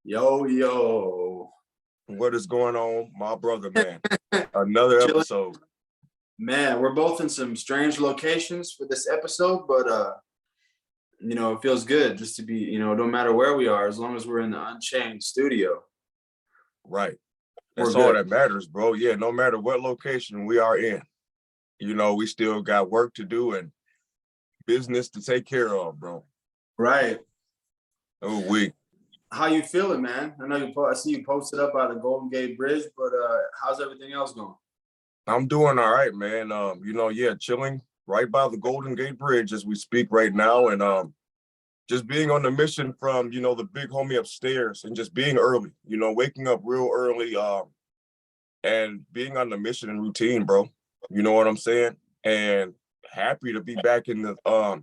Yo, yo. What is going on, my brother, man? Another episode. Man, we're both in some strange locations for this episode, but it feels good just to be, no matter where we are, as long as we're in the Unchained studio. Right. That's all that matters, bro. Yeah, no matter what location we are in, we still got work to do and business to take care of, bro. Right. Oh, How you feeling, man? I know I see you posted up by the Golden Gate Bridge, but how's everything else going? I'm doing all right, man. Chilling right by the Golden Gate Bridge as we speak right now, and just being on the mission from, the big homie upstairs and just being early, waking up real early, and being on the mission and routine, bro. You know what I'm saying? And happy to be back in the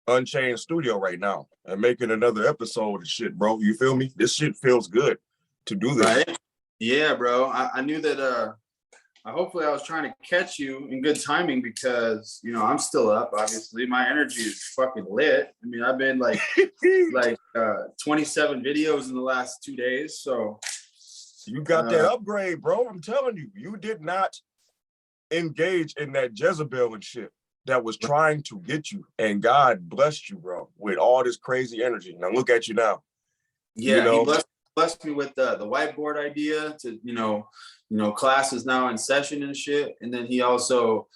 Unchained studio right now and making another episode of shit, bro. You feel me? This shit feels good to do this. Right? Yeah, bro. I knew that hopefully I was trying to catch you in good timing because, I'm still up, obviously. My energy is fucking lit. I mean, I've been like 27 videos in the last 2 days. So you got that upgrade, bro. I'm telling you, you did not engage in that Jezebel and shit that was trying to get you. And God blessed you, bro, with all this crazy energy. Now look at you now. Yeah, he blessed me with the whiteboard idea to, class is now in session and shit. And then he also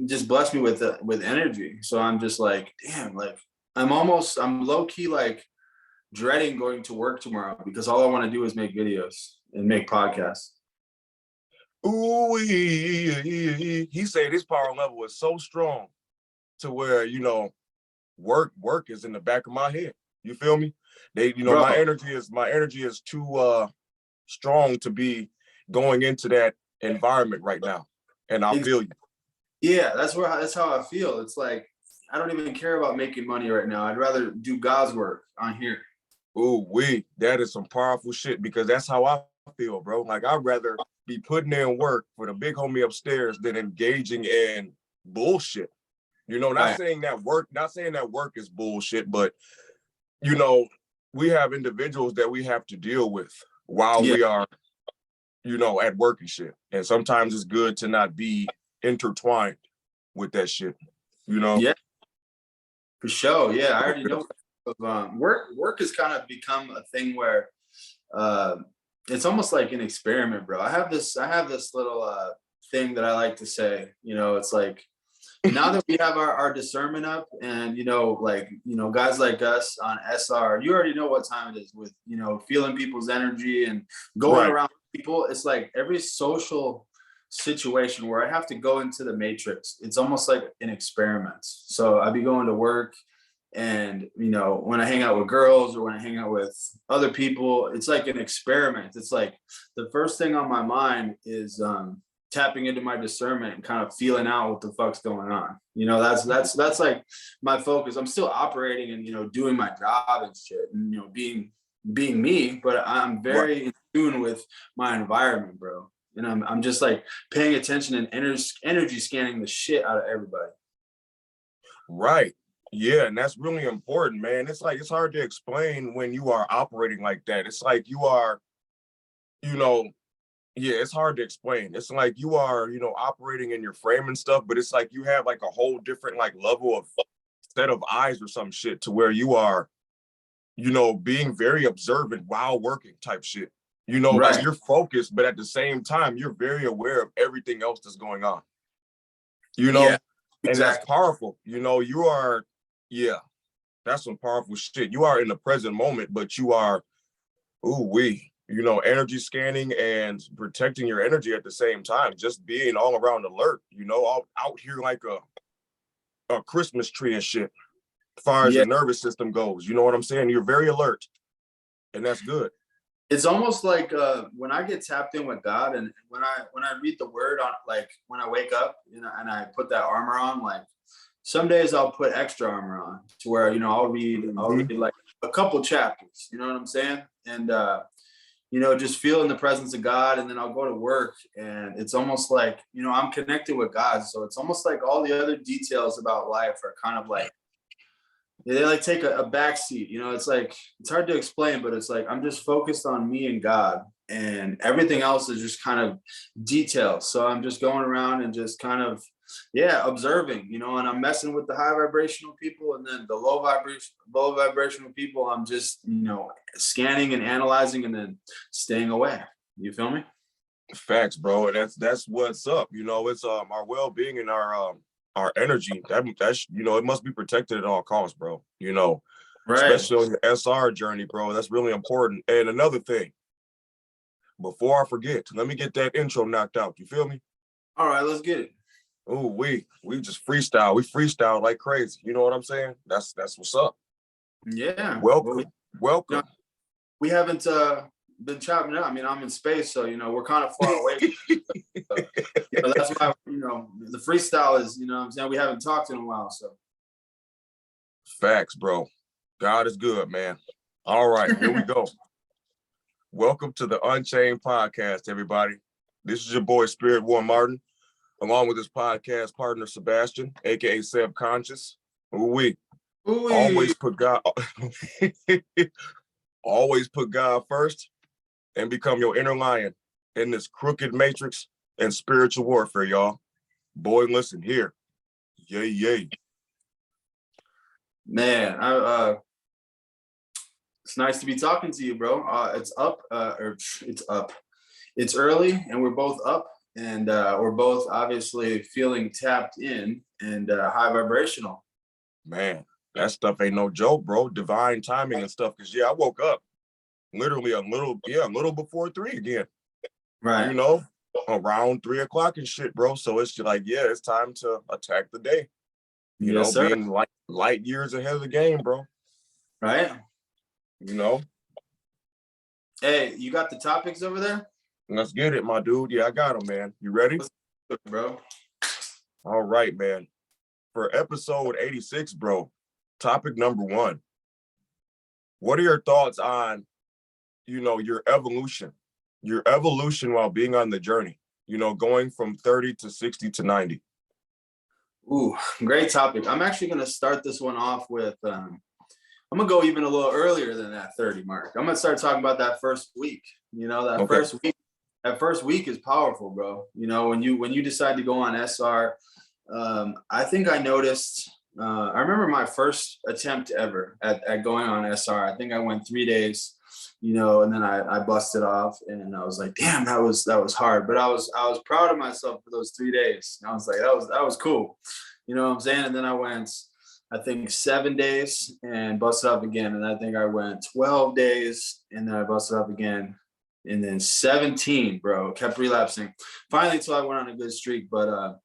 just blessed me with energy. So I'm just like, damn, like I'm low key like dreading going to work tomorrow because all I want to do is make videos and make podcasts. Ooh, he said his power level is so strong to where, work is in the back of my head. You feel me? Bro, my energy is too strong to be going into that environment right now. And I feel you. Yeah, that's how I feel. It's like I don't even care about making money right now. I'd rather do God's work on here. Ooh, that is some powerful shit because that's how I feel, bro. Like I'd rather be putting in work for the big homie upstairs than engaging in bullshit. Not saying that work is bullshit, but we have individuals that we have to deal with while we are, at work and shit. And sometimes it's good to not be intertwined with that shit, Yeah, for sure. Yeah, I already know. Work has kind of become a thing where it's almost like an experiment, bro. I have this little thing that I like to say. It's like now that we have our discernment up and guys like us on SR, you already know what time it is with feeling people's energy and going around people. It's like every social situation where I have to go into the matrix, it's almost like an experiment. So I'd be going to work and when I hang out with girls or when I hang out with other people, it's like an experiment. It's like the first thing on my mind is tapping into my discernment and kind of feeling out what the fuck's going on. That's like my focus. I'm still operating and doing my job and shit and being me, but I'm very in tune with my environment, bro. And I'm just like paying attention and energy scanning the shit out of everybody. Right. Yeah, and that's really important, man. It's like it's hard to explain when you are operating like that. It's like you are, it's hard to explain. It's like you are, operating in your frame and stuff, but it's like you have like a whole different like level of set of eyes or some shit to where you are, being very observant while working type shit. Like you're focused, but at the same time, you're very aware of everything else that's going on. Yeah, exactly. And that's powerful. You are, that's some powerful shit. You are in the present moment, but you are, energy scanning and protecting your energy at the same time, just being all around alert, all out here like a Christmas tree and shit, as far as your nervous system goes. You know what I'm saying? You're very alert, and that's good. It's almost like when I get tapped in with God and when I read the word on, like when I wake up, and I put that armor on, like some days I'll put extra armor on to where, I'll read like a couple chapters, you know what I'm saying? And, just feeling the presence of God. And then I'll go to work and it's almost like, I'm connected with God. So it's almost like all the other details about life are kind of like they like take a back seat. You know, it's like, it's hard to explain, but it's like I'm just focused on me and God, and everything else is just kind of details. So I'm just going around and just kind of, yeah, observing, you know, and I'm messing with the high vibrational people, and then the low vibrational people, I'm just, you know, scanning and analyzing and then staying away. You feel me? Facts, bro. And that's what's up. You know, it's our well-being and our energy. That's you know, it must be protected at all costs, bro. You know, Right. especially on your SR journey, bro. That's really important. And another thing, before I forget, let me get that intro knocked out. You feel me? All right, let's get it. Oh, we just freestyle. We freestyle like crazy. You know what I'm saying? That's what's up. Yeah. Well, Welcome, you know, welcome. we haven't been chopping it up. I mean, I'm in space, so you know, we're kind of far away. So, you know, that's why, you know, the freestyle is, you know what I'm saying, we haven't talked in a while. So Facts, bro. God is good, man. All right, here we go. Welcome to the Unchained podcast, everybody. This is your boy SpiritWar Martin, along with his podcast partner Sebastian, aka Seb Conscious. We Ooh, always put God, always put God first, and become your inner lion in this crooked matrix and spiritual warfare, y'all. Boy, listen here. Yay, yay. man, it's nice to be talking to you, bro. It's up, or it's up. It's early, and we're both up, and we're both obviously feeling tapped in and high vibrational. Man, that stuff ain't no joke, bro. Divine timing and stuff. Cause yeah, I woke up literally a little before 3 again. You Right. know, around 3 o'clock and shit, bro. So it's just like, yeah, it's time to attack the day. You know, Yes, sir. being light years ahead of the game, bro. Right. You know, Hey, you got the topics over there? let's get it, my dude. Yeah, I got him, man. You ready? Let's do it, bro. All right, man. For episode 86, bro, topic number 1. What are your thoughts on, you know, your evolution while being on the journey, you know, going from 30 to 60 to 90? Ooh, great topic. I'm actually going to start this one off with I'm gonna go even a little earlier than that 30 mark. I'm gonna start talking about that first week. You know, Okay. that first week is powerful, bro. You know, when you decide to go on SR, I think I noticed. I remember my first attempt ever at going on SR. I think I went 3 days, you know, and then I busted off, and I was like, damn, that was hard. But I was proud of myself for those 3 days. And I was like, that was cool, you know what I'm saying? And then I went, I think 7 days and busted up again. And I think I went 12 days and then I busted up again. And then 17, bro, kept relapsing. Finally, until I went on a good streak. But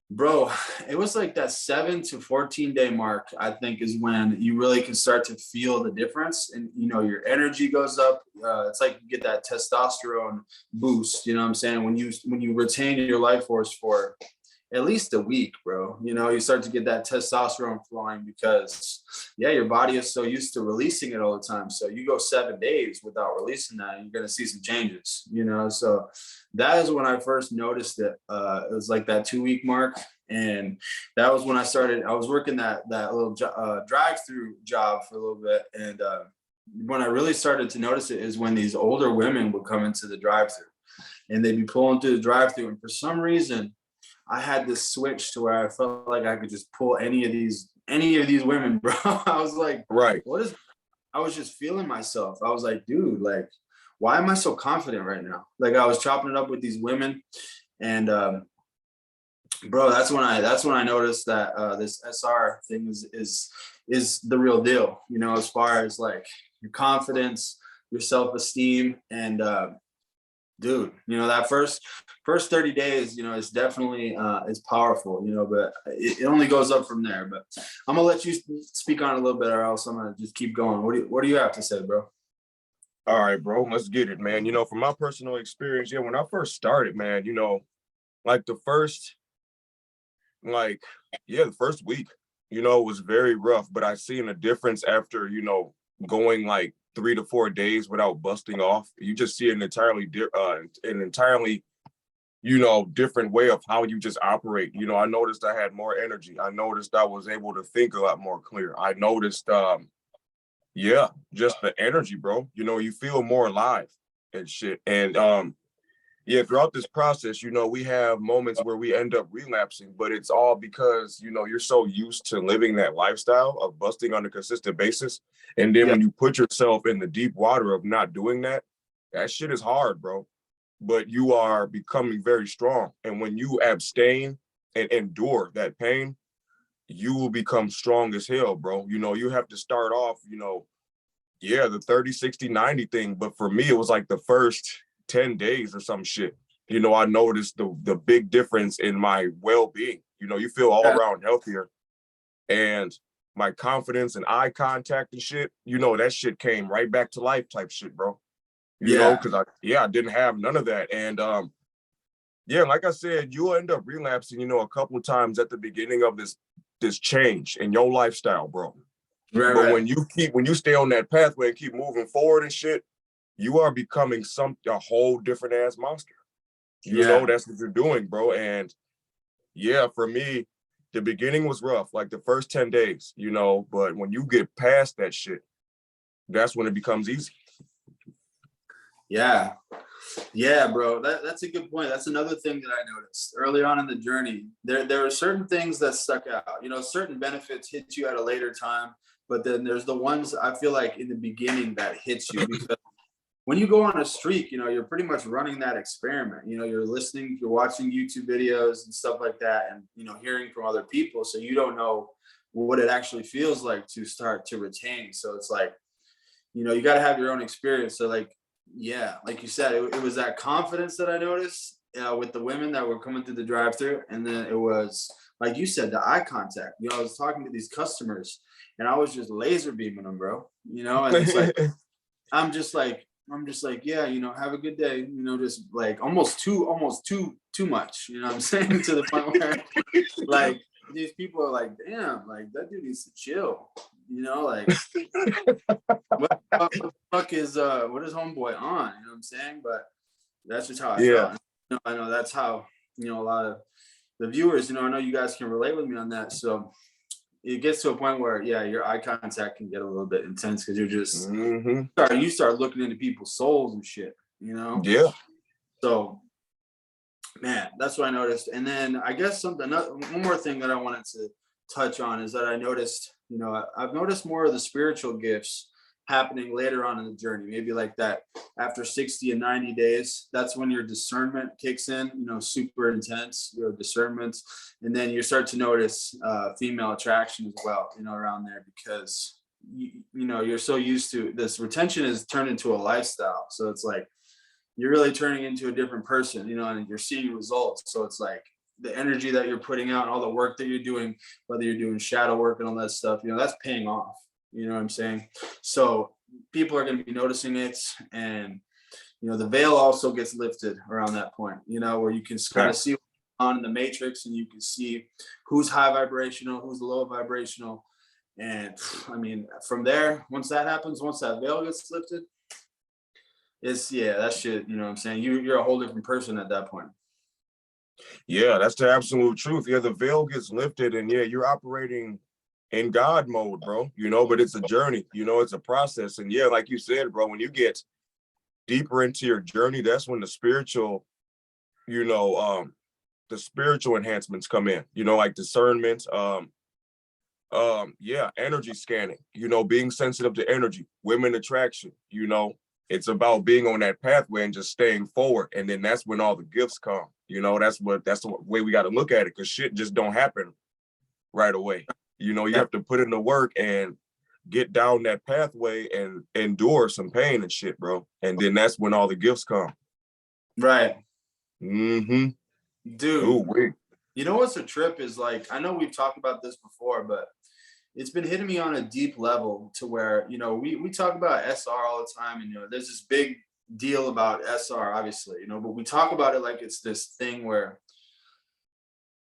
bro, it was like that 7 to 14 day mark, I think, is when you really can start to feel the difference. And you know, your energy goes up. It's like you get that testosterone boost, you know what I'm saying? When you retain your life force for at least a week, bro. You know, you start to get that testosterone flowing because, yeah, your body is so used to releasing it all the time. So you go 7 days without releasing that, and you're going to see some changes, you know? So that is when I first noticed it. It was like that 2 week mark. And that was when I was working that little drive-through job for a little bit. And when I really started to notice it is when these older women would come into the drive-through and they'd be pulling through the drive-through. And for some reason, I had this switch to where I felt like I could just pull any of these women, bro. I was like, Right. I was just feeling myself. I was like, dude, like, why am I so confident right now? Like I was chopping it up with these women, and bro, that's when I noticed that this SR thing is the real deal, you know, as far as like your confidence, your self-esteem, and dude, you know, that first 30 days, you know, it's definitely it's powerful, you know, but it only goes up from there. But I'm gonna let you speak on it a little bit, or else I'm gonna just keep going. What do you have to say, bro? All right, bro, let's get it, man. You know, from my personal experience, yeah, when I first started, man, you know, like like, the first week, you know, was very rough, but I seen a difference after, you know, going like 3 to 4 days without busting off. You just see an entirely you know, different way of how you just operate. You know, I noticed I had more energy. I noticed I was able to think a lot more clear. I noticed, yeah, just the energy, bro. You know, you feel more alive and shit. And yeah, throughout this process, you know, we have moments where we end up relapsing, but it's all because, you know, you're so used to living that lifestyle of busting on a consistent basis. And then Yeah. when you put yourself in the deep water of not doing that, that shit is hard, bro. But you are becoming very strong. And when you abstain and endure that pain, you will become strong as hell, bro. You know, you have to start off, you know, yeah, the 30, 60, 90 thing. But for me, it was like the first 10 days or some shit. You know, I noticed the big difference in my well-being. You know, you feel all around healthier. And my confidence and eye contact and shit, you know, that shit came right back to life type shit, bro. You know, Yeah. because I didn't have none of that. And yeah, like I said, you'll end up relapsing, you know, a couple of times at the beginning of this change in your lifestyle, bro. Right. But Right. when you stay on that pathway and keep moving forward and shit, you are becoming a whole different ass monster. You know, Yeah. that's what you're doing, bro. And yeah, for me, the beginning was rough, like the first 10 days, you know, but when you get past that shit, that's when it becomes easy. Yeah. Yeah, bro. That's a good point. That's another thing that I noticed early on in the journey. There are certain things that stuck out. You know, certain benefits hit you at a later time, but then there's the ones I feel like in the beginning that hits you because when you go on a streak, you know, you're pretty much running that experiment. You know, you're listening, you're watching YouTube videos and stuff like that, and you know, hearing from other people. So you don't know what it actually feels like to start to retain. So it's like, you know, you got to have your own experience. So like, yeah, like you said, it was that confidence that I noticed with the women that were coming through the drive-through, and then it was like you said, the eye contact. You know, I was talking to these customers, and I was just laser beaming them, bro. You know, and it's like I'm just like, yeah, you know, have a good day. You know, just like almost too much. You know what I'm saying? To the point where like these people are like, damn, like that dude needs to chill. You know, like what the fuck is what is homeboy on? You know what I'm saying? But that's just how I Yeah. felt. You know, I know that's how, you know, a lot of the viewers, you know, I know you guys can relate with me on that. So it gets to a point where, yeah, your eye contact can get a little bit intense because you're just Mm-hmm. you start looking into people's souls and shit, you know. Yeah. So man, that's what I noticed. And then I guess one more thing that I wanted to touch on is that I noticed, you know, I've noticed more of the spiritual gifts happening later on in the journey, maybe like that after 60 and 90 days. That's when your discernment kicks in, you know, super intense, your discernment. And then you start to notice female attraction as well, you know, around there because, you know, you're so used to this retention is turned into a lifestyle. So it's like, you're really turning into a different person, you know, and you're seeing results. So it's like the energy that you're putting out, all the work that you're doing, whether you're doing shadow work and all that stuff, you know, that's paying off. You know what I'm saying? So people are going to be noticing it. And, you know, the veil also gets lifted around that point, you know, where you can kind of see what's on in the matrix and you can see who's high vibrational, who's low vibrational. And I mean, from there, once that happens, once that veil gets lifted, it's yeah, that shit, you know what I'm saying? You're a whole different person at that point. Yeah, that's the absolute truth. Yeah, the veil gets lifted and yeah, you're operating in God mode, bro. You know, but it's a journey, you know, it's a process. And yeah, like you said, bro, when you get deeper into your journey, that's when the spiritual, you know, the spiritual enhancements come in, you know, like discernment, yeah, energy scanning, you know, being sensitive to energy, women attraction, you know, it's about being on that pathway and just staying forward. And then that's when all the gifts come, you know, that's the way we got to look at it, because shit just don't happen right away. You know, you have to put in the work and get down that pathway and endure some pain and shit, bro. And then that's when all the gifts come. Right. Mm-hmm. Dude, Ooh, wait. you know what's a trip is like, I know we've talked about this before, but it's been hitting me on a deep level to where, you know, we talk about SR all the time and, you know, there's this big deal about SR, obviously, you know, but we talk about it like it's this thing where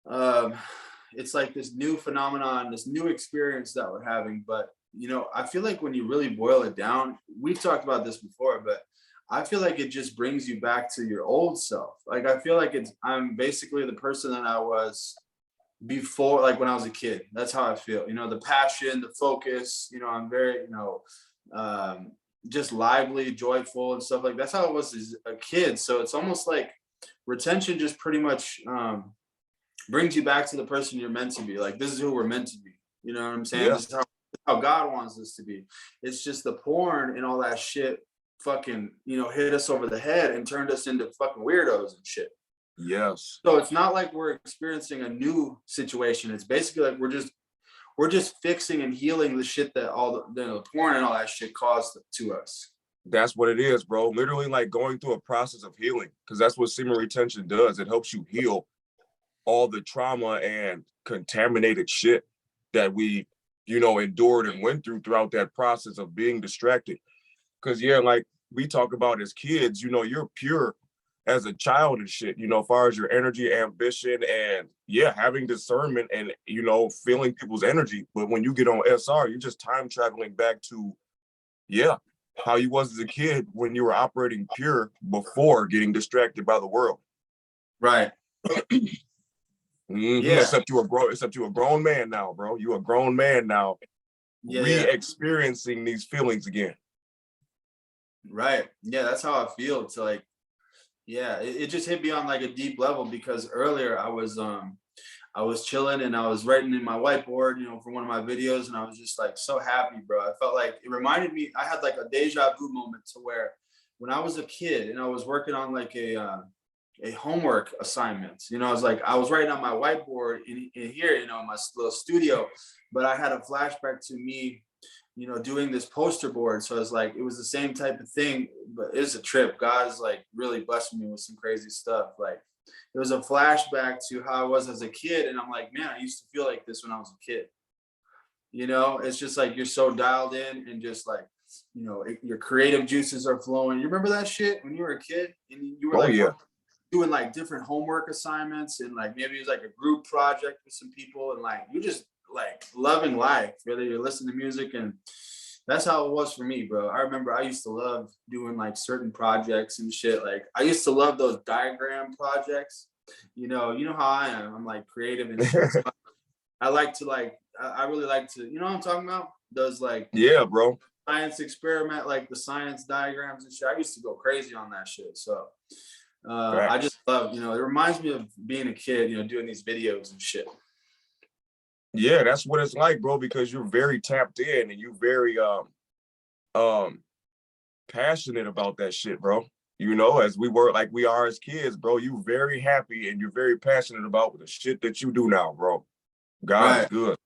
um, it's like this new phenomenon, this new experience that we're having. But, you know, I feel like when you really boil it down, we've talked about this before, but I feel like it just brings you back to your old self. Like I feel like I'm basically the person that I was before, like when I was a kid. That's how I feel. You know, the passion, the focus, you know, I'm very, just lively, joyful and stuff like that's how I was as a kid. So it's almost like retention just pretty much brings you back to the person you're meant to be. Like this is who we're meant to be. You know what I'm saying? Yeah. This is how God wants us to be. It's just the porn and all that shit fucking, hit us over the head and turned us into fucking weirdos and shit. Yes. So it's not like we're experiencing a new situation. It's basically like we're just fixing and healing the shit that all the porn and all that shit caused to us. That's what it is, bro. Literally like going through a process of healing, because that's what semen retention does. It helps you heal all the trauma and contaminated shit that we, endured and went through throughout that process of being distracted. Because, yeah, like we talk about as kids, you're pure as a child and shit, as far as your energy, ambition, and yeah, having discernment and, feeling people's energy. But when you get on SR, you're just time traveling back to, yeah, how you was as a kid when you were operating pure before getting distracted by the world. Right. Mm-hmm. Yeah. Except you're a grown man now, bro. You're a grown man now, re-experiencing these feelings again. Right. Yeah, that's how I feel. It's like, yeah, it just hit me on like a deep level because earlier I was chilling and I was writing in my whiteboard, for one of my videos, and I was just like so happy, bro. I felt like it reminded me, I had like a deja vu moment to where when I was a kid and I was working on like a homework assignment, I was writing on my whiteboard in here, in my little studio, but I had a flashback to me, doing this poster board. So it was the same type of thing, but it's a trip. God's like really blessing me with some crazy stuff. Like it was a flashback to how I was as a kid. And I'm like, man, I used to feel like this when I was a kid. It's just like you're so dialed in and just like, your creative juices are flowing. You remember that shit when you were a kid and you were doing like different homework assignments and like maybe it was like a group project with some people and like you just like loving life, whether you're listening to music. And that's how it was for me, bro. I remember I used to love doing like certain projects and shit. Like I used to love those diagram projects. You know how I am. I'm like creative and shit. So I like to I really like to, you know what I'm talking about? Those like, yeah, bro, science experiment, like the science diagrams and shit. I used to go crazy on that shit. So I just love, it reminds me of being a kid, doing these videos and shit. Yeah, that's what it's like, bro, because you're very tapped in and you're very passionate about that shit, bro. As we are as kids, bro, you very happy and you're very passionate about the shit that you do now, bro. God is good.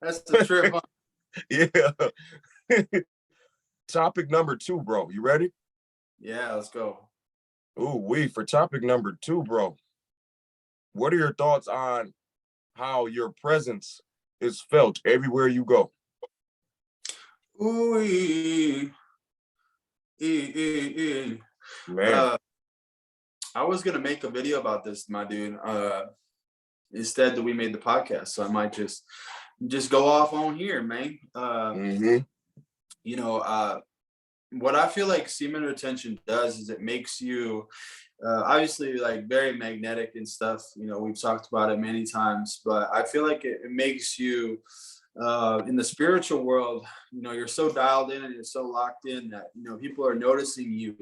That's the trip. Yeah. Topic number 2, bro. You ready? Yeah, let's go. For topic number 2, bro. What are your thoughts on how your presence is felt everywhere you go? Man. I was gonna make a video about this, my dude. Instead that we made the podcast, so I might just go off on here, man. What I feel like semen retention does is it makes you obviously like very magnetic and stuff. We've talked about it many times, but I feel like it makes you in the spiritual world, you're so dialed in and you're so locked in that, people are noticing you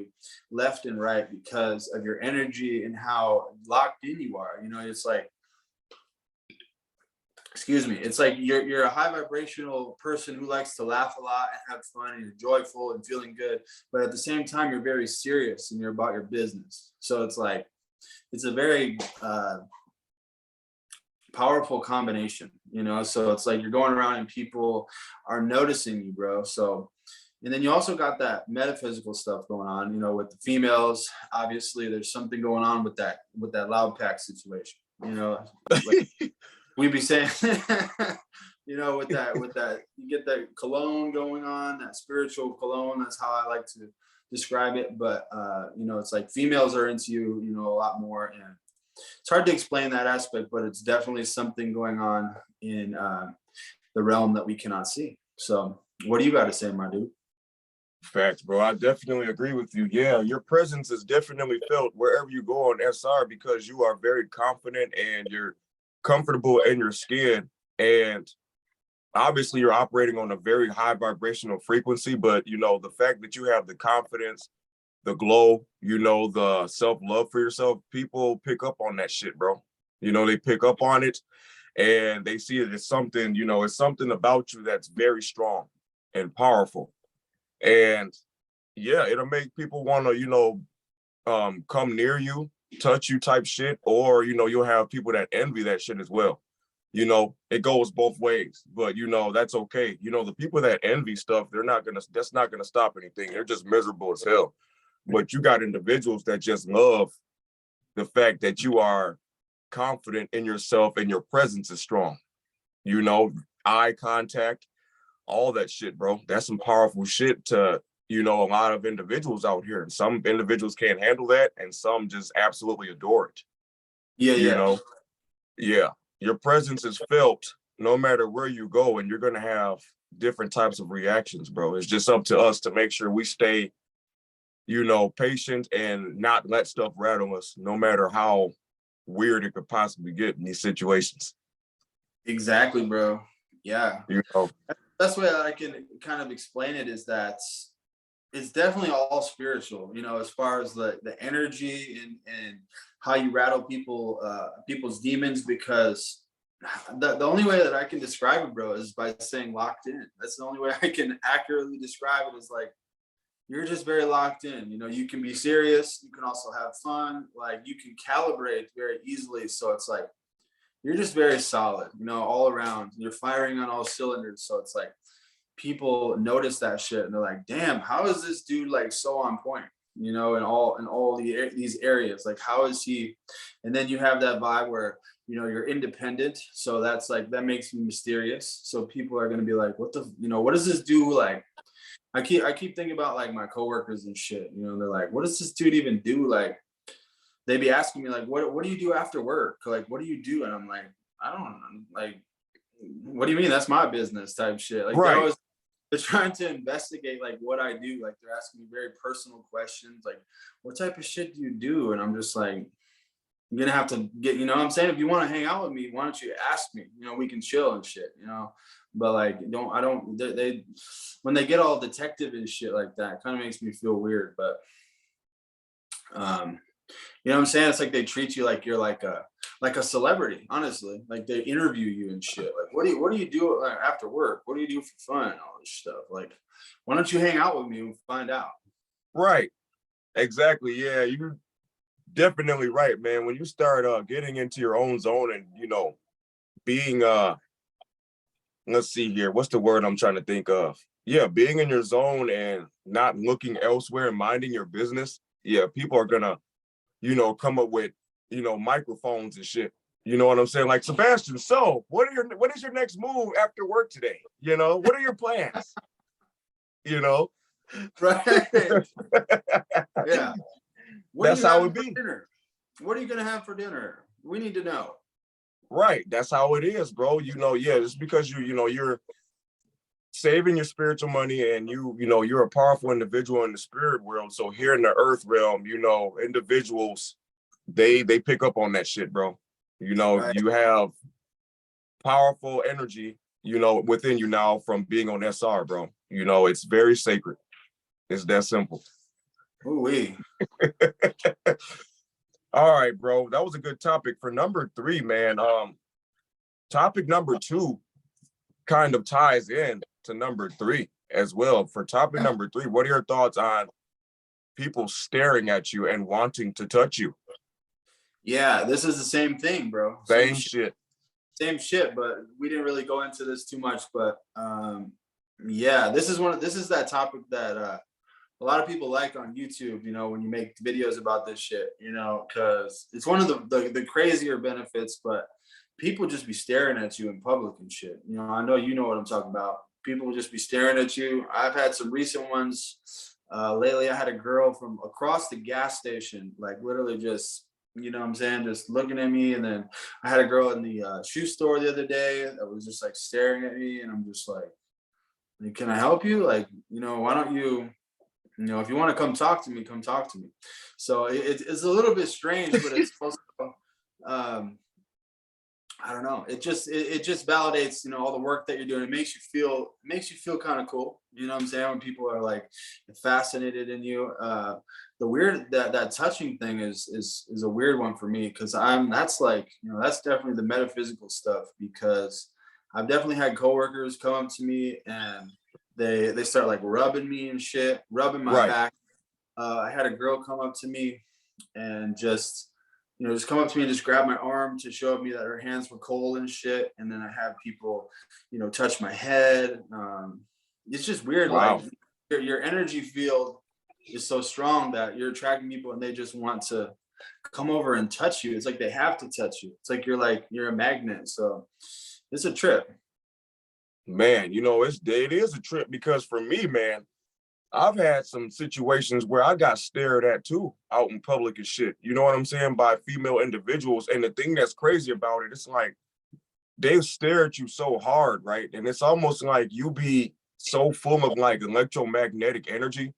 left and right because of your energy and how locked in you are. It's like, excuse me, it's like you're a high vibrational person who likes to laugh a lot and have fun and you're joyful and feeling good, but at the same time you're very serious and you're about your business. So it's like it's a very powerful combination, so it's like you're going around and people are noticing you, bro. So and then you also got that metaphysical stuff going on, with the females. Obviously there's something going on with that loud pack situation, like, we be saying, with that, you get that cologne going on, that spiritual cologne. That's how I like to describe it. But, it's like females are into you, a lot more. And it's hard to explain that aspect, but it's definitely something going on in the realm that we cannot see. So what do you got to say, my dude? Facts, bro. I definitely agree with you. Yeah, your presence is definitely felt wherever you go on SR because you are very confident and you're comfortable in your skin. And obviously you're operating on a very high vibrational frequency, but you know, the fact that you have the confidence, the glow, you know, the self-love for yourself, people pick up on that shit, bro. You know, they pick up on it and they see it as something, you know, it's something about you that's very strong and powerful. And yeah, it'll make people want to, you know, come near you, touch you type shit, or, you know, you'll have people that envy that shit as well. You know, it goes both ways, but you know, that's okay. You know, the people that envy stuff, that's not gonna stop anything. They're just miserable as hell. But you got individuals that just love the fact that you are confident in yourself and your presence is strong. You know, eye contact, all that shit, bro. That's some powerful shit to, you know, a lot of individuals out here. And some individuals can't handle that, and some just absolutely adore it. Yeah, You yeah. know, yeah, your presence is felt no matter where you go, and you're gonna have different types of reactions, bro. It's just up to us to make sure we stay, you know, patient and not let stuff rattle us, no matter how weird it could possibly get in these situations. Exactly, bro. Yeah. You know, Best way I can kind of explain it is that it's definitely all spiritual, you know, as far as the energy and how you rattle people's demons, because the only way that I can describe it, bro, is by saying locked in. That's the only way I can accurately describe it, is like you're just very locked in. You know, you can be serious, you can also have fun, like you can calibrate very easily. So it's like you're just very solid, you know, all around. You're firing on all cylinders. So it's like people notice that shit and they're like, damn, how is this dude like so on point? You know, these areas. Like, how is he? And then you have that vibe where, you know, you're independent. So that's like, that makes me mysterious. So people are gonna be like, what the, you know, what does this do? Like, I keep thinking about like my coworkers and shit. You know, they're like, what does this dude even do? Like, they'd be asking me like, what do you do after work? Like, what do you do? And I'm like, I don't know. Like, what do you mean? That's my business type shit. Like right, they're trying to investigate like what I do. Like they're asking me very personal questions, like, what type of shit do you do? And I'm just like, you're gonna have to get, you know what I'm saying? If you want to hang out with me, why don't you ask me? You know, we can chill and shit, you know. But like, they when they get all detective and shit like that, kind of makes me feel weird. But um you know what I'm saying? It's like they treat you like you're like a celebrity, honestly. Like they interview you and shit. Like, what do you do after work? What do you do for fun? All this stuff. Like, why don't you hang out with me and find out? right, exactly. Yeah, you're definitely right, man. When you start getting into your own zone and, you know, being let's see here, what's the word I'm trying to think of? Yeah, being in your zone and not looking elsewhere and minding your business. Yeah, people are gonna, you know, come up with, you know, microphones and shit. You know what I'm saying? Like, Sebastian, so what is your next move after work today? You know, what are your plans? You know? Right. Yeah. What are That's you how having it for be. dinner? What are you gonna have for dinner? We need to know. Right. That's how it is, bro. You know, yeah, just because you know, you're saving your spiritual money and you know, you're a powerful individual in the spirit world. So here in the earth realm, you know, individuals, they pick up on that shit, bro. You know, Right. you have powerful energy, you know, within you now from being on SR, bro. You know, it's very sacred. It's that simple. Ooh wee. All right, bro. That was a good topic for number 3, man. Topic number 2 kind of ties in to number 3 as well. For topic number 3, what are your thoughts on people staring at you and wanting to touch you? Yeah, this is the same thing, bro. Same Same shit. shit. Same shit, but we didn't really go into this too much. But yeah, this is that topic that a lot of people like on YouTube, you know, when you make videos about this shit, you know, because it's one of the crazier benefits, but people just be staring at you in public and shit. You know, I know you know what I'm talking about. People will just be staring at you. I've had some recent ones. Lately, I had a girl from across the gas station, like literally just, you know what I'm saying, just looking at me. And then I had a girl in the shoe store the other day that was just like staring at me. And I'm just like, can I help you? Like, you know, why don't you You know, if you want to come talk to me, come talk to me. So it's a little bit strange, but it's also, I don't know. It just validates, you know, all the work that you're doing. It makes you feel kind of cool. You know what I'm saying? When people are like fascinated in you. The weird that touching thing is a weird one for me, because that's like, you know, that's definitely the metaphysical stuff, because I've definitely had coworkers come up to me and they start like rubbing me and shit, rubbing my back. I had a girl come up to me and just, you know, just come up to me and just grab my arm to show me that her hands were cold and shit. And then I have people, you know, touch my head. It's just weird. Wow. Like your energy field is so strong that you're attracting people and they just want to come over and touch you. It's like they have to touch you. It's like you're a magnet. So it's a trip. Man, you know, it is a trip, because for me, man, I've had some situations where I got stared at too out in public and shit. You know what I'm saying? By female individuals. And the thing that's crazy about it, it's like they stare at you so hard, right? And it's almost like you be so full of like electromagnetic energy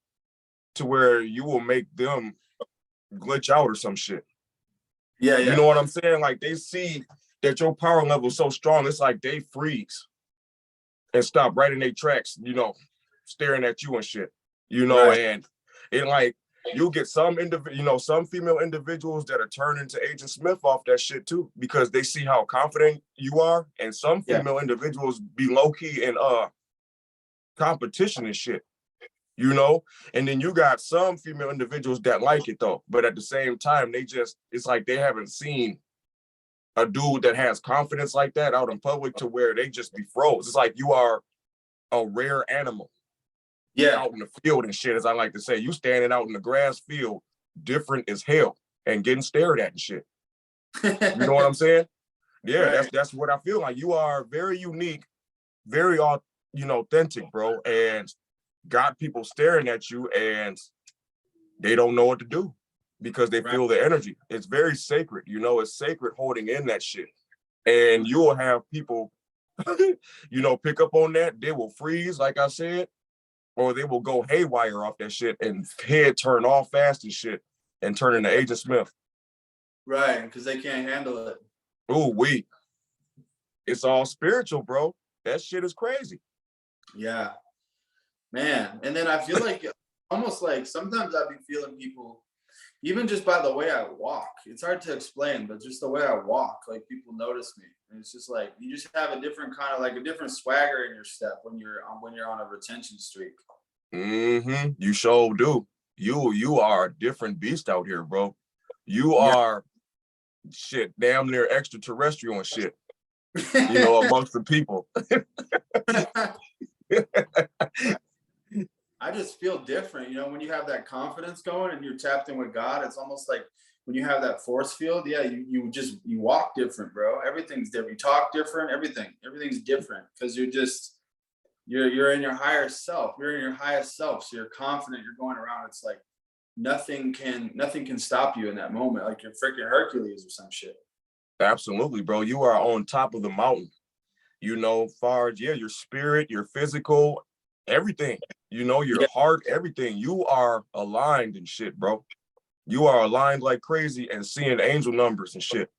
to where you will make them glitch out or some shit. Yeah, You know what I'm saying? Like they see that your power level is so strong, it's like they freeze and stop right in their tracks, you know, staring at you and shit. You know, right. and it like you get some some female individuals that are turning to Agent Smith off that shit too, because they see how confident you are, and some female individuals be low key in competition and shit, you know. And then you got some female individuals that like it though, but at the same time, it's like they haven't seen a dude that has confidence like that out in public to where they just be froze. It's like you are a rare animal. Yeah. Out in the field and shit, as I like to say. You standing out in the grass field, different as hell, and getting stared at and shit. You know what I'm saying? Yeah, Right. that's what I feel like. You are very unique, very authentic, bro, and got people staring at you and they don't know what to do because they feel the energy. It's very sacred, you know, it's sacred holding in that shit. And you will have people, you know, pick up on that. They will freeze, like I said, or they will go haywire off that shit and head turn all fast and shit and turn into Agent Smith. Right, because they can't handle it. Ooh, it's all spiritual, bro. That shit is crazy. Yeah, man. And then I feel like almost like sometimes I be feeling people, even just by the way I walk. It's hard to explain, but just the way I walk, like people notice me. And it's just like you just have a different kind of like a different swagger in your step when you're on a retention streak. Mm-hmm. You sure do. You are a different beast out here, bro. You are shit, damn near extraterrestrial and shit. You know, amongst the people. I just feel different, you know, when you have that confidence going and you're tapped in with God. It's almost like when you have that force field, yeah, you walk different, bro. Everything's different. You talk different, everything's different, because you're in your higher self. You're in your highest self. So you're confident, you're going around. It's like nothing can stop you in that moment. Like you're freaking Hercules or some shit. Absolutely, bro. You are on top of the mountain. You know, far as your spirit, your physical, everything. You know, your heart, everything. You are aligned and shit, bro. You are aligned like crazy and seeing angel numbers and shit.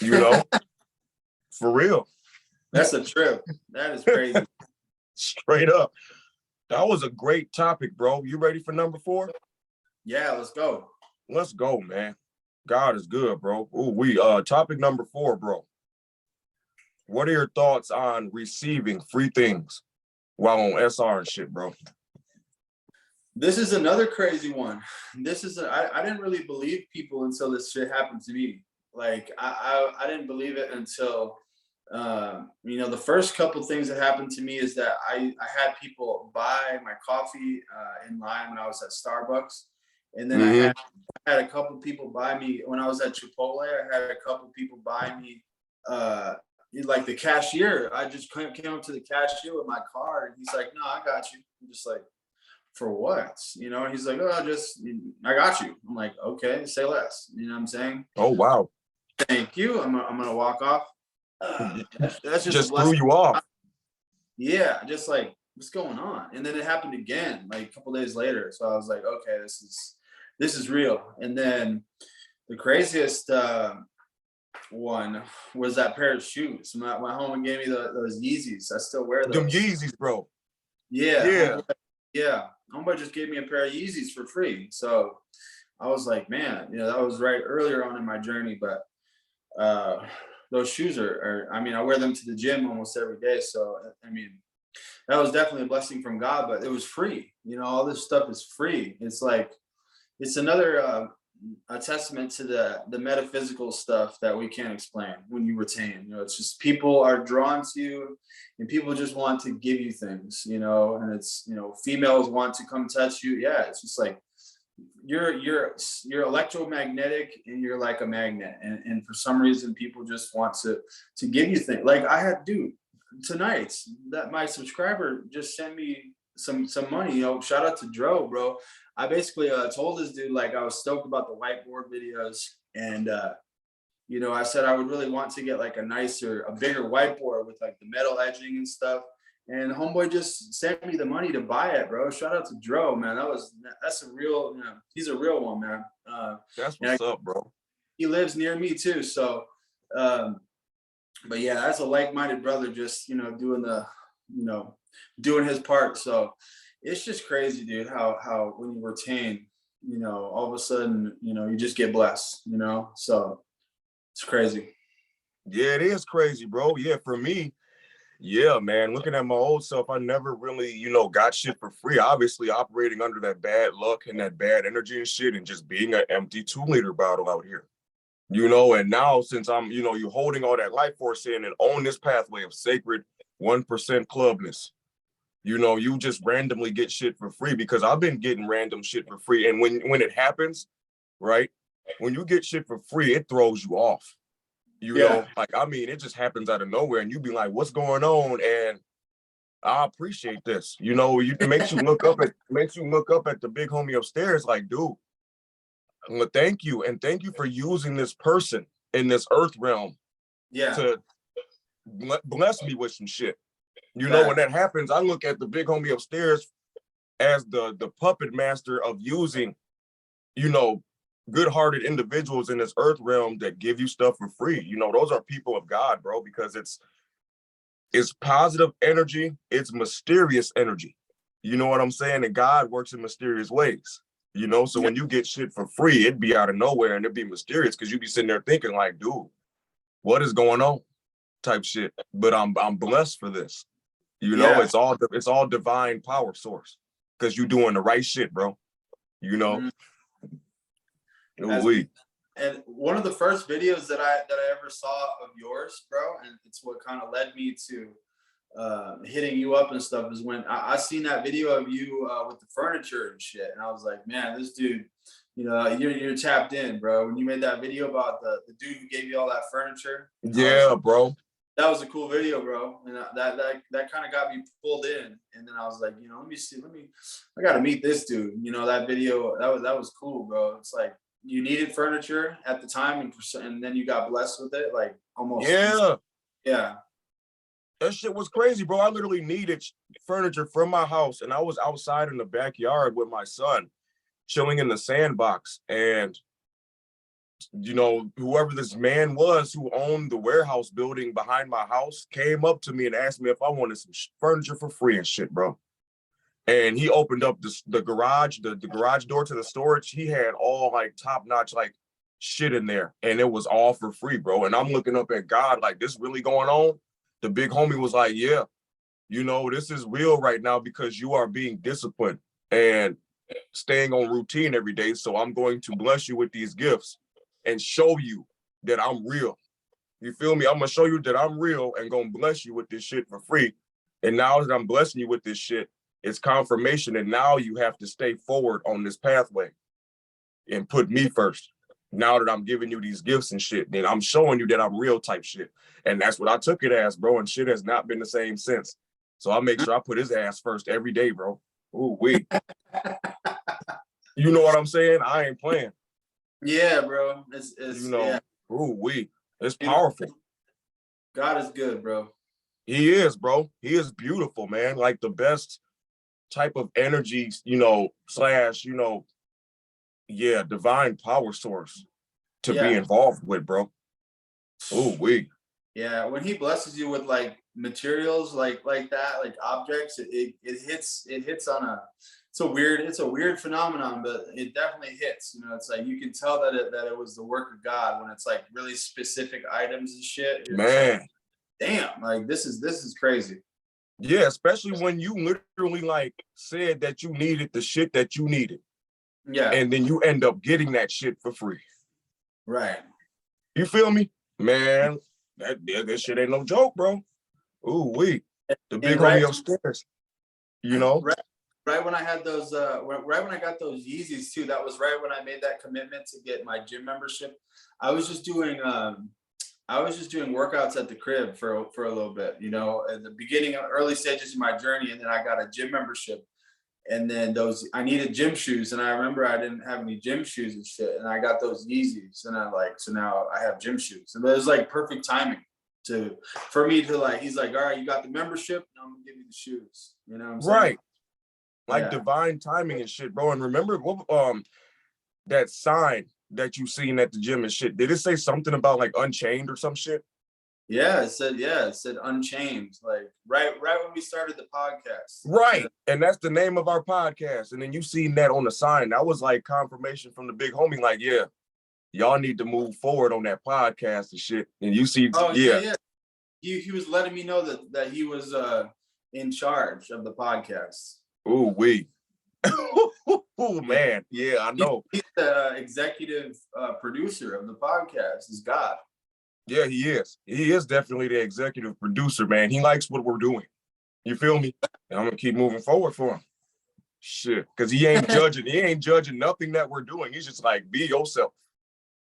You know, for real. That's a trip. That is crazy. Straight up. That was a great topic, bro. You ready for number 4? Yeah, let's go. Let's go, man. God is good, bro. Topic number 4, bro. What are your thoughts on receiving free things while on SR and shit, bro? This is another crazy one. I didn't really believe people until this shit happened to me. Like I didn't believe it until you know, the first couple things that happened to me is that I had people buy my coffee in line when I was at Starbucks. And then I had a couple people buy me when I was at Chipotle. I had a couple people buy me like the cashier. I just came up to the cashier with my card and he's like, "No, I got you." I'm just like, "For what?" You know, and he's like, "Oh, I got you." I'm like, "Okay, say less." You know what I'm saying? Oh, wow. Thank you. I'm gonna walk off. That's just threw you off. Yeah, just like what's going on? And then it happened again, like a couple days later. So I was like, okay, this is real. And then the craziest one was that pair of shoes. My homie gave me those Yeezys. I still wear Them those. Yeezys, bro. Yeah, Yeah. yeah. Homeboy just gave me a pair of Yeezys for free. So I was like, man, that was right earlier on in my journey. But those shoes I mean, I wear them to the gym almost every day. So I mean, that was definitely a blessing from God, but it was free. All this stuff is free. It's like, it's another a testament to the metaphysical stuff that we can't explain when you retain. It's just people are drawn to you, and people just want to give you things. And it's females want to come touch you. Yeah, it's just like you're electromagnetic, and you're like a magnet, and for some reason people just want to give you things. Like I had, dude, tonight that my subscriber just sent me some money. Shout out to Dro, bro. I basically told this dude, like, I was stoked about the whiteboard videos, and I said I would really want to get like a bigger whiteboard with like the metal edging and stuff. And homeboy just sent me the money to buy it, bro. Shout out to Dro, man. That's a real, he's a real one, man. That's what's up, bro. He lives near me too, so. But yeah, that's a like-minded brother, just doing his part. So it's just crazy, dude, how when you retain, all of a sudden, you just get blessed, so it's crazy. Yeah, it is crazy, bro. Yeah, for me, yeah, man, looking at my old self, I never really, got shit for free. Obviously operating under that bad luck and that bad energy and shit, and just being an empty 2-liter bottle out here. And now since I'm, you're holding all that life force in and on this pathway of sacred 1% clubness, you just randomly get shit for free, because I've been getting random shit for free. And when it happens, right, when you get shit for free, it throws you off. Like, I mean, it just happens out of nowhere, and you be like, what's going on? And I appreciate this. It makes you look up at the big homie upstairs, like, dude, well, thank you. And thank you for using this person in this earth realm to bless me with some shit. When that happens, I look at the big homie upstairs as the puppet master of using, good-hearted individuals in this earth realm that give you stuff for free. Those are people of God, bro, because it's positive energy. It's mysterious energy. You know what I'm saying? And God works in mysterious ways. So when you get shit for free, it'd be out of nowhere, and it'd be mysterious, because you'd be sitting there thinking like, dude, what is going on? Type shit. But I'm blessed for this. It's all divine power source, because you're doing the right shit, bro. Mm-hmm. And one of the first videos that I ever saw of yours, bro, and it's what kind of led me to hitting you up and stuff, is when I seen that video of you with the furniture and shit, and I was like, man, this dude, you're tapped in, bro. When you made that video about the dude who gave you all that furniture, yeah, bro, that was a cool video, bro, and that kind of got me pulled in. And then I was like, let me see, I gotta meet this dude. That video, that was cool, bro. It's like you needed furniture at the time, and then you got blessed with it, like almost. Yeah. That shit was crazy, bro. I literally needed furniture from my house, and I was outside in the backyard with my son, chilling in the sandbox. And, whoever this man was who owned the warehouse building behind my house came up to me and asked me if I wanted some furniture for free and shit, bro. And he opened up the garage, the garage door to the storage. He had all like top-notch like shit in there, and it was all for free, bro. And I'm looking up at God like, this really going on? The big homie was like, yeah, this is real right now, because you are being disciplined and staying on routine every day. So I'm going to bless you with these gifts and show you that I'm real. You feel me? I'm going to show you that I'm real and going to bless you with this shit for free. And now that I'm blessing you with this shit, it's confirmation that now you have to stay forward on this pathway and put me first. Now that I'm giving you these gifts and shit, then I'm showing you that I'm real type shit. And that's what I took it as, bro. And shit has not been the same since. So I make sure I put his ass first every day, bro. Ooh, wee. You know what I'm saying? I ain't playing. Yeah, bro. It's ooh, wee. It's powerful. God is good, bro. He is, bro. He is beautiful, man. Like the best type of energy, you know, slash, you know, yeah, divine power source to be Yeah. involved with, bro. Oh, Yeah, when he blesses you with like materials like that, like objects, it hits on a it's a weird phenomenon, but it definitely hits. You know, it's like you can tell that it was the work of God when it's like really specific items and shit. You're just like, man. damn, like this is crazy. Yeah, especially when you literally like said that you needed the shit that you needed, Yeah, and then you end up getting that shit for free. right. You feel me? Man, that shit ain't no joke, bro. Ooh, the big And homie upstairs, you know? right, right when I had those, right when I got those Yeezys too, that was right when I made that commitment to get my gym membership. I was just doing, I was just doing workouts at the crib for a little bit, you know, at the beginning, early stages of my journey, and then I got a gym membership, and then those I needed gym shoes, and I remember I didn't have any gym shoes and shit, and I got those Yeezys, and I like so now I have gym shoes, and it was like perfect timing to for me to like. He's like, all right, you got the membership, now I'm gonna give you the shoes. You know what I'm saying? Right. Like Yeah. divine timing and shit, bro. And remember what that sign that you seen at the gym and shit, did it say something about like Unchained or some shit? Yeah, it said Unchained, like right when we started the podcast. Right. And that's the name of our podcast. And then you seen that on the sign. That was like confirmation from the big homie, like, yeah, y'all need to move forward on that podcast and shit. And you see, Oh yeah, yeah. yeah. He was letting me know that he was in charge of the podcast. Ooh, oh man. Yeah, I know. He's the executive producer of the podcast. Is God. Yeah, he is. He is definitely the executive producer, man. He likes what we're doing. You feel me? And I'm gonna keep moving forward for him. Shit. Cause he ain't judging. He ain't judging nothing that we're doing. He's just like, be yourself.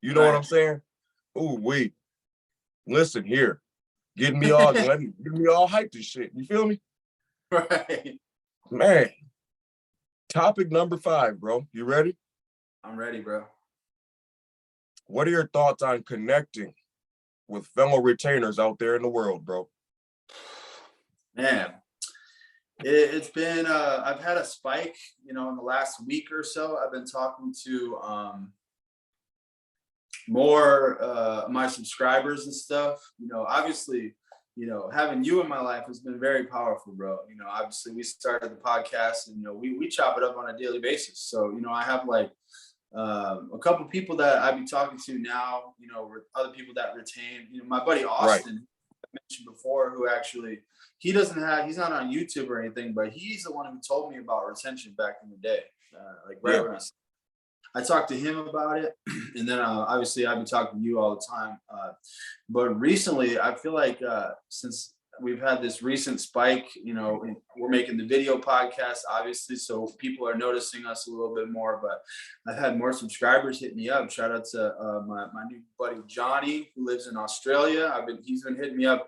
You know what I'm saying? Ooh, listen here. Getting me all hyped and shit. You feel me? Right. Man. Topic number 5, bro. You ready? I'm ready, bro. What are your thoughts on connecting with fellow retainers out there in the world, bro? Man, it's been I've had a spike, you know, in the last week or so. I've been talking to more my subscribers and stuff. You know, obviously, you know, having you in my life has been very powerful, bro. You know, obviously we started the podcast, and you know, we chop it up on a daily basis. So, you know, I have like a couple people that I be talking to now, you know, other people that retain, you know, my buddy Austin, Right. I mentioned before, who actually, he's not on YouTube or anything, but he's the one who told me about retention back in the day. Like right when I talked to him about it, and then obviously I've been talking to you all the time. But recently, I feel like since we've had this recent spike, you know, we're making the video podcast, obviously, so people are noticing us a little bit more. But I've had more subscribers hit me up. Shout out to my new buddy Johnny, who lives in Australia. He's been hitting me up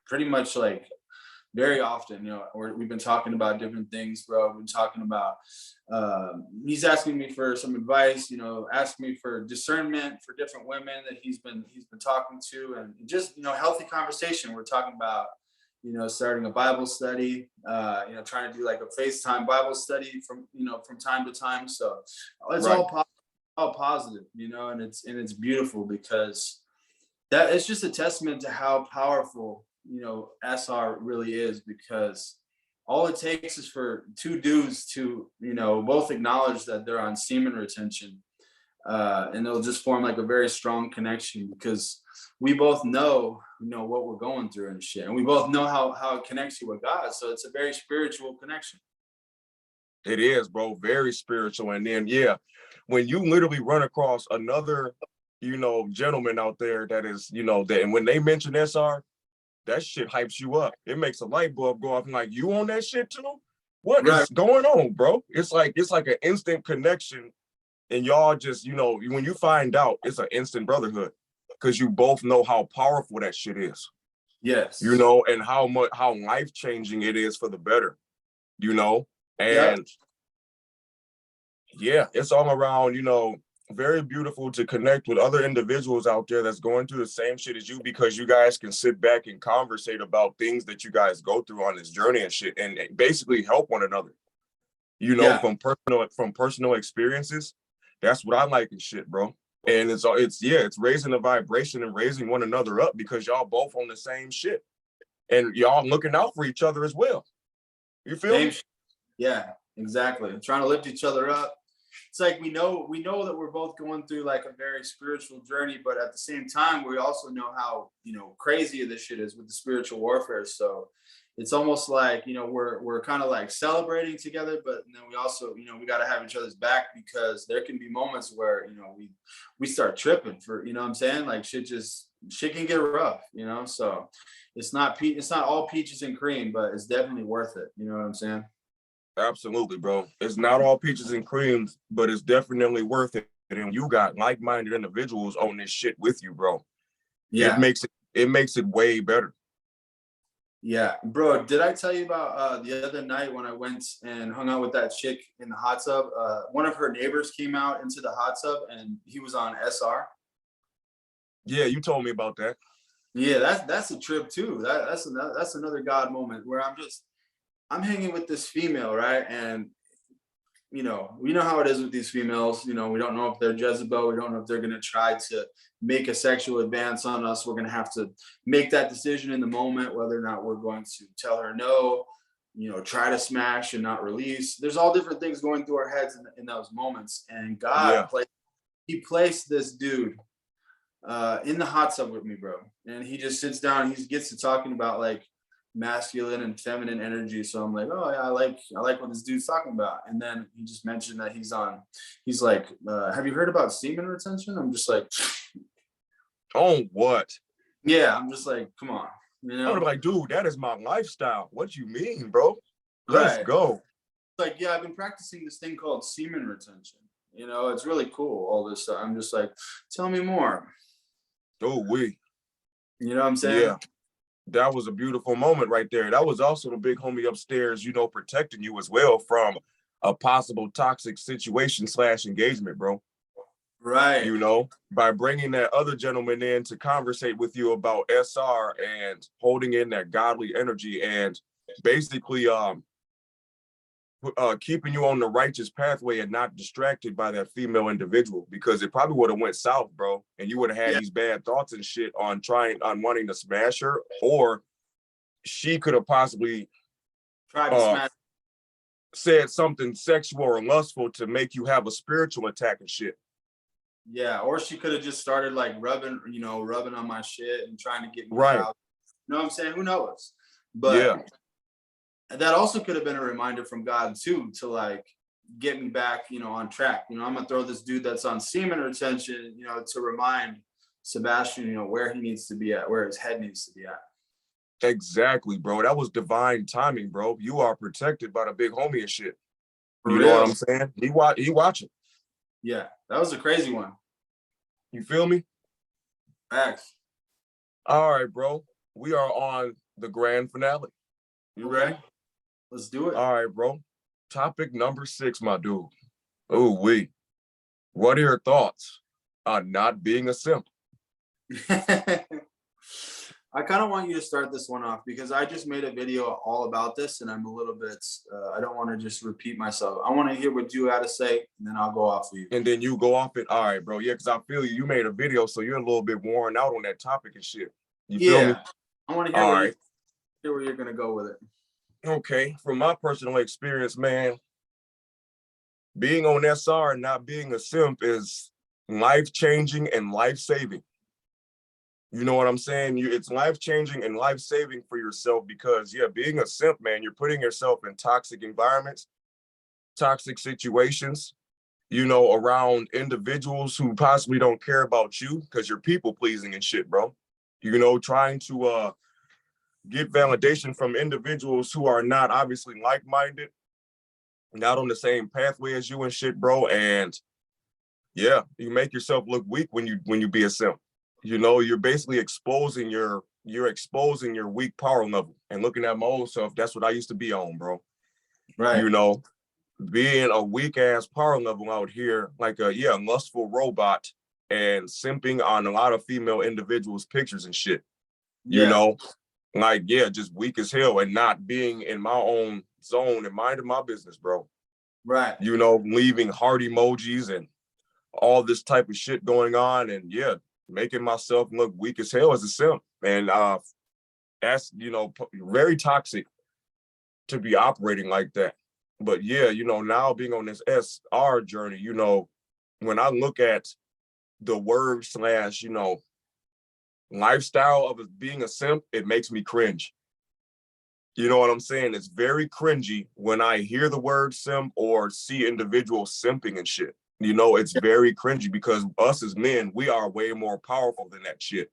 pretty much like very often. You know, we've been talking about different things, bro. We've been talking about he's asking me for some advice, you know, asking me for discernment for different women that he's been talking to, and just, you know, healthy conversation. We're talking about, you know, starting a Bible study, you know, trying to do like a FaceTime Bible study from, you know, from time to time. So it's Right. all positive, you know, and it's beautiful, because that it's just a testament to how powerful, you know, SR really is, because all it takes is for two dudes to, you know, both acknowledge that they're on semen retention, and they'll just form like a very strong connection, because we both know, you know, what we're going through and shit, and we both know how it connects you with God. So it's a very spiritual connection. It is, bro. Very spiritual. And then, yeah, when you literally run across another, you know, gentleman out there that is, you know, that, and when they mention SR, that shit hypes you up. It makes a light bulb go off. I'm like, you on that shit too? What Right. is going on, bro? It's like an instant connection, and y'all just, you know, when you find out, it's an instant brotherhood, because you both know how powerful that shit is. Yes. You know, and how life-changing it is for the better, you know? And yeah, it's all around, you know, very beautiful to connect with other individuals out there that's going through the same shit as you, because you guys can sit back and conversate about things that you guys go through on this journey and shit, and basically help one another. You know, Yeah. from personal experiences. That's what I like and shit, bro. And it's raising the vibration and raising one another up, because y'all both on the same shit. And y'all looking out for each other as well. You feel me? Yeah, exactly. Trying to lift each other up. It's like we know that we're both going through like a very spiritual journey, but at the same time, we also know how, crazy this shit is with the spiritual warfare. So it's almost like, we're kind of like celebrating together, but then we also, we got to have each other's back, because there can be moments where, we start tripping for, what I'm saying? Like shit can get rough, so it's not all peaches and cream, but it's definitely worth it. You know what I'm saying? Absolutely, bro. It's not all peaches and creams, but it's definitely worth it. And you got like-minded individuals on this shit with you, bro. Yeah. It makes it way better. Yeah, bro. Did I tell you about the other night when I went and hung out with that chick in the hot tub? One of her neighbors came out into the hot tub, and he was on SR. Yeah, you told me about that. Yeah, that's a trip too. That's another God moment where I'm hanging with this female, right? And we know how it is with these females. We don't know if they're Jezebel. We don't know if they're gonna try to make a sexual advance on us. We're gonna have to make that decision in the moment, whether or not we're going to tell her no, try to smash and not release. There's all different things going through our heads in those moments. And God, he placed this dude in the hot tub with me, bro. And he just sits down. He gets to talking about like masculine and feminine energy. So I'm like, oh yeah, I like what this dude's talking about. And then he just mentioned that he's like, have you heard about semen retention? I'm just like, oh, what? Yeah, I'm just like, come on. I'm like, dude, that is my lifestyle. What you mean, bro? Let's go. Like, yeah, I've been practicing this thing called semen retention. It's really cool, all this stuff. I'm just like, tell me more. Oh, you know what I'm saying? Yeah. That was a beautiful moment right there. That was also the big homie upstairs, protecting you as well from a possible toxic situation / engagement, bro. Right. By bringing that other gentleman in to conversate with you about SR and holding in that godly energy and basically keeping you on the righteous pathway and not distracted by that female individual, because it probably would have went south, bro, and you would have had these bad thoughts and shit on wanting to smash her, or she could have possibly tried to smash, said something sexual or lustful to make you have a spiritual attack and shit. Yeah, or she could have just started like rubbing on my shit and trying to get me right out. You know what I'm saying? Who knows? But that also could have been a reminder from God too, to like get me back, on track. I'm gonna throw this dude that's on semen retention, to remind Sebastian, where he needs to be at, where his head needs to be at. Exactly, bro. That was divine timing, bro. You are protected by the big homie and shit. You know what I'm saying? He watching. Yeah, that was a crazy one. You feel me? Facts. All right, bro. We are on the grand finale. You ready? Let's do it. All right, bro. Topic number 6, my dude. Oh, what are your thoughts on not being a simp? I kind of want you to start this one off, because I just made a video all about this, and I'm a little bit, I don't want to just repeat myself. I want to hear what you had to say, and then I'll go off of you. And then you go off it. All right, bro. Yeah, because I feel you made a video, so you're a little bit worn out on that topic and shit. You feel me? I want to hear hear where you're going to go with it. Okay. From my personal experience, man, being on SR and not being a simp is life-changing and life-saving. You know what I'm saying? It's life-changing and life-saving for yourself, because, being a simp, man, you're putting yourself in toxic environments, toxic situations, around individuals who possibly don't care about you, because you're people-pleasing and shit, bro. Trying to get validation from individuals who are not obviously like-minded, not on the same pathway as you and shit, bro. And, you make yourself look weak when you be a simp. You're basically exposing your weak power level. And looking at my old self, that's what I used to be on, bro. Right. being a weak ass power level out here, like a lustful robot and simping on a lot of female individuals' pictures and shit. You Yeah. know, like just weak as hell and not being in my own zone and minding my business, bro. Right. You know, leaving heart emojis and all this type of shit going on, and making myself look weak as hell as a simp. And that's very toxic to be operating like that. But now being on this SR journey, when I look at the word slash, lifestyle of being a simp, it makes me cringe. You know what I'm saying? It's very cringy when I hear the word simp or see individuals simping and shit. It's very cringy because us as men, we are way more powerful than that shit.